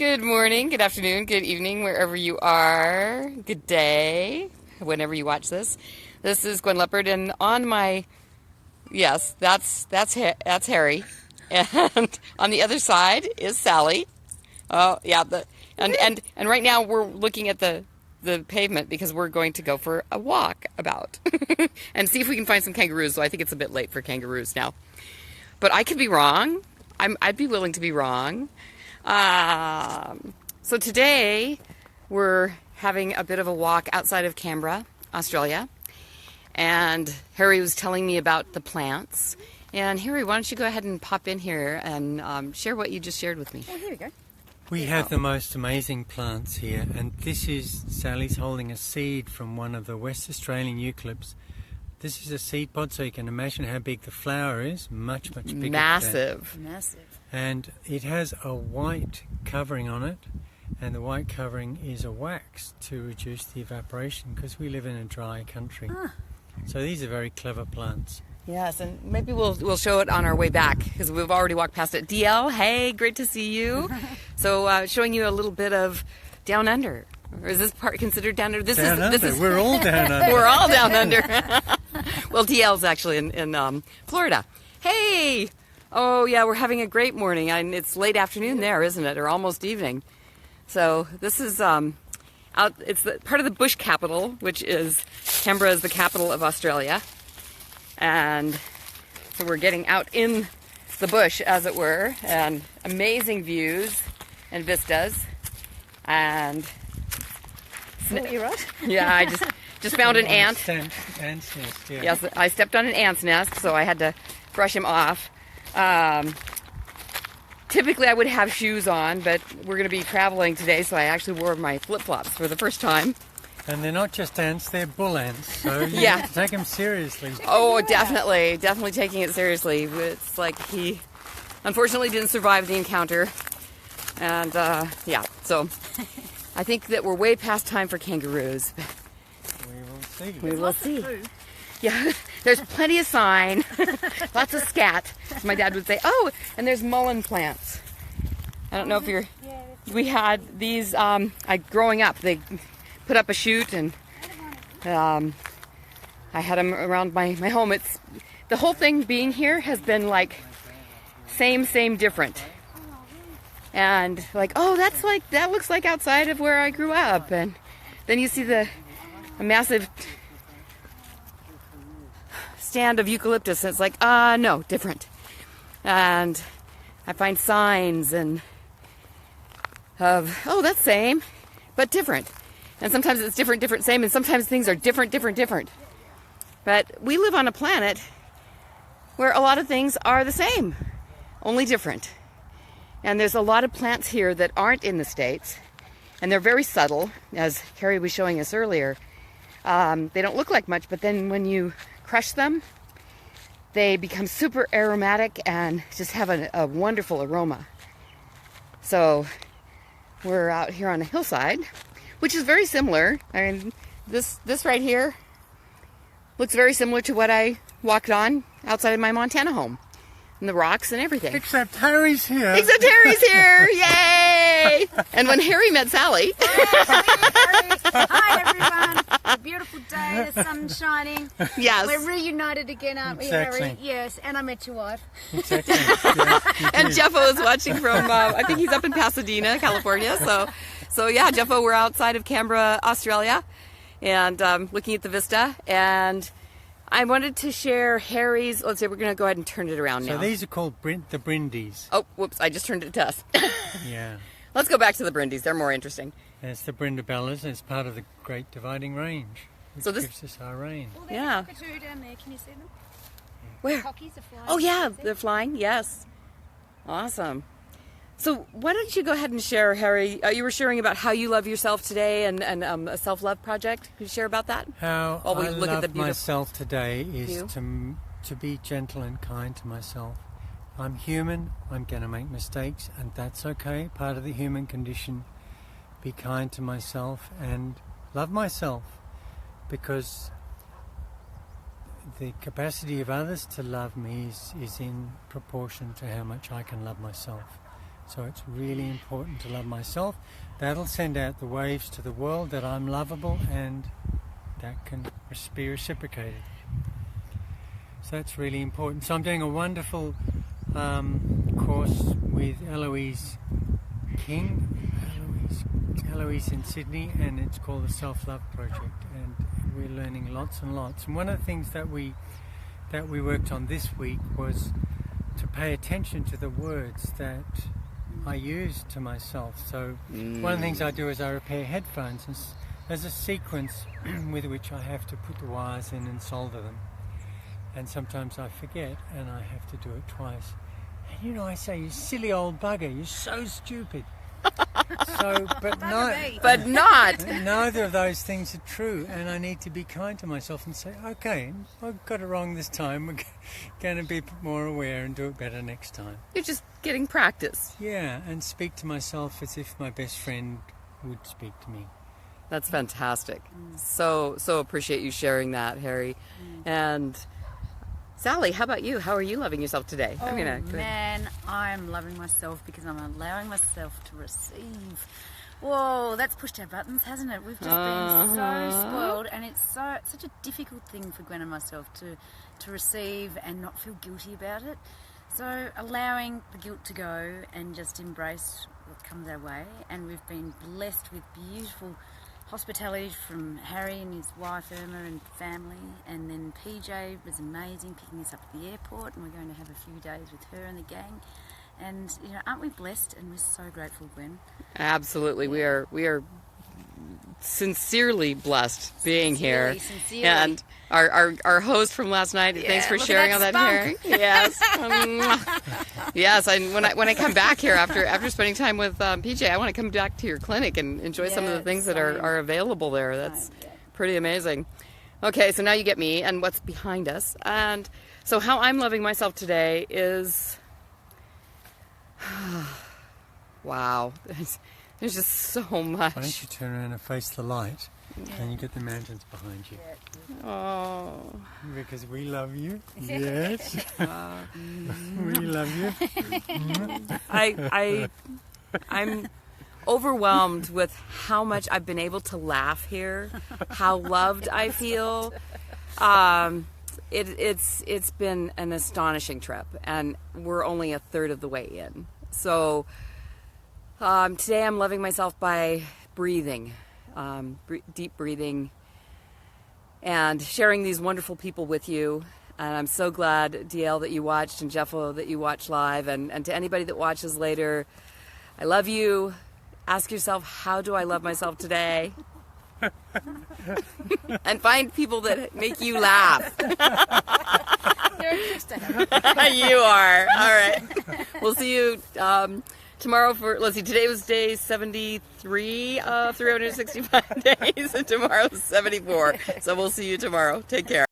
Good morning, good afternoon, good evening, wherever you are. Good day, whenever you watch this. This is Gwen Lepard, and on my, yes, that's Harry, and on the other side is Sally. Oh yeah, and right now we're looking at the pavement because we're going to go for a walk about and see if we can find some kangaroos. So I think it's a bit late for kangaroos now, but I could be wrong. I'd be willing to be wrong. So today we're having a bit of a walk outside of Canberra, Australia, and Harry was telling me about the plants. And Harry, why don't you go ahead and pop in here and share what you just shared with me. Oh, here we go. We have the most amazing plants here, and this is, Sally's holding a seed from one of the West Australian eucalypts. This is a seed pod, so you can imagine how big the flower is. Much bigger. Massive. And it has a white covering on it, and the white covering is a wax to reduce the evaporation because we live in a dry country. So these are very clever plants. Yes, and maybe we'll show it on our way back because we've already walked past it. DL, hey, great to see you. So showing you a little bit of down under. Or is this part considered down under? This is We're all down under. We're all down under. Well, DL's actually in Florida. Hey. Oh yeah, we're having a great morning, and it's late afternoon there, isn't it, or almost evening? So this is it's part of the bush capital, which is Canberra is the capital of Australia, and so we're getting out in the bush, as it were, and amazing views and vistas, and You're right. yeah, I just found an ant. Ant's nest, yeah. Yes, I stepped on an ant's nest, so I had to brush him off. Typically I would have shoes on, but we're going to be traveling today, so I actually wore my flip-flops for the first time. And they're not just ants, they're bull ants, so you Yeah. have to take them seriously. Oh, definitely taking it seriously. It's like he unfortunately didn't survive the encounter, and yeah, so I think that we're way past time for kangaroos. We will see. We will see. Yeah, there's plenty of sign, lots of scat, as my dad would say. Oh, and there's mullein plants. I don't know if you're... We had these, growing up, they put up a shoot, and I had them around my home. It's the whole thing being here has been like same, different. And like, oh, that looks like outside of where I grew up. And then you see a massive stand of eucalyptus, and it's like, no, different. And I find signs and that's same, but different. And sometimes it's different, same, and sometimes things are different. But we live on a planet where a lot of things are the same, only different. And there's a lot of plants here that aren't in the States, and they're very subtle, as Harry was showing us earlier. They don't look like much, but then when you crush them, they become super aromatic and just have a wonderful aroma. So we're out here on a hillside, which is very similar. I mean, this right here looks very similar to what I walked on outside of my Montana home, and the rocks and everything. Except Harry's here. Yay! And when Harry met Sally. Hi everyone. A beautiful day, the sun's shining. Yes. We're reunited again, aren't we, Exactly. Harry? Yes, and I met your wife. Exactly. Yeah, And Jeffo is watching from, I think he's up in Pasadena, California. So yeah, Jeffo, we're outside of Canberra, Australia, and looking at the vista. And I wanted to share Harry's, let's say we're going to go ahead and turn it around now. So these are called the Brindies. Oh, whoops, I just turned it to us. Yeah. Let's go back to the Brindies. They're more interesting. That's the Brindabellas, and it's part of the Great Dividing Range, which So this- gives us our rain. Well, there's Yeah. a cockatoo down there. Can you see them? Where? Cockies are flying. Oh yeah, See? they're flying. Yes, awesome. So why don't you go ahead and share, Harry? You were sharing about how you love yourself today, and a self-love project. Can you share about that? How While we I look at love the beautiful myself today is view. to be gentle and kind to myself. I'm human. I'm going to make mistakes, and that's okay. Part of the human condition. Be kind to myself and love myself, because the capacity of others to love me is in proportion to how much I can love myself. So it's really important to love myself. That'll send out the waves to the world that I'm lovable, and that can be reciprocated. So that's really important. So I'm doing a wonderful course with Eloise King, Eloise in Sydney, and it's called the Self-Love Project, and we're learning lots and lots. And one of the things that we worked on this week was to pay attention to the words that I use to myself. So one of the things I do is I repair headphones, and there's a sequence with which I have to put the wires in and solder them. And sometimes I forget, and I have to do it twice. And you know, I say, "You silly old bugger, you're so stupid." So, but not. Neither of those things are true, and I need to be kind to myself and say, "Okay, I got it wrong this time. We're going to be more aware and do it better next time." You're just getting practice. Yeah, and speak to myself as if my best friend would speak to me. That's fantastic. So appreciate you sharing that, Harry. And Sally, how about you? How are you loving yourself today? Oh man, I'm loving myself because I'm allowing myself to receive. Whoa, that's pushed our buttons, hasn't it? We've just been so spoiled, and it's such a difficult thing for Gwen and myself to receive and not feel guilty about it. So allowing the guilt to go and just embrace what comes our way, and we've been blessed with beautiful hospitality from Harry and his wife Irma and family, and then PJ was amazing picking us up at the airport, and we're going to have a few days with her and the gang. And you know, aren't we blessed? And we're so grateful, Gwen. Absolutely, we are sincerely blessed being here. Sincerely. And our host from last night. Yeah, thanks for look sharing at all that that, Harry. Yes, yes. And when I come back here after spending time with PJ, I want to come back to your clinic and enjoy some of the things that are available there. That's pretty amazing. Okay, so now you get me and what's behind us. And so how I'm loving myself today is, wow. There's just so much. Why don't you turn around and face the light, and you get the mountains behind you? Oh. Because we love you. Yes. We love you. I'm overwhelmed with how much I've been able to laugh here, how loved I feel. It's been an astonishing trip, and we're only a third of the way in. So today I'm loving myself by breathing, deep breathing, and sharing these wonderful people with you. And I'm so glad, DL, that you watched, and Jeffo, that you watched live, and to anybody that watches later, I love you. Ask yourself, how do I love myself today? And find people that make you laugh. You're interesting. You are. All right. We'll see you tomorrow for, let's see, today was day 73 of 365 days, and tomorrow's 74. So we'll see you tomorrow. Take care.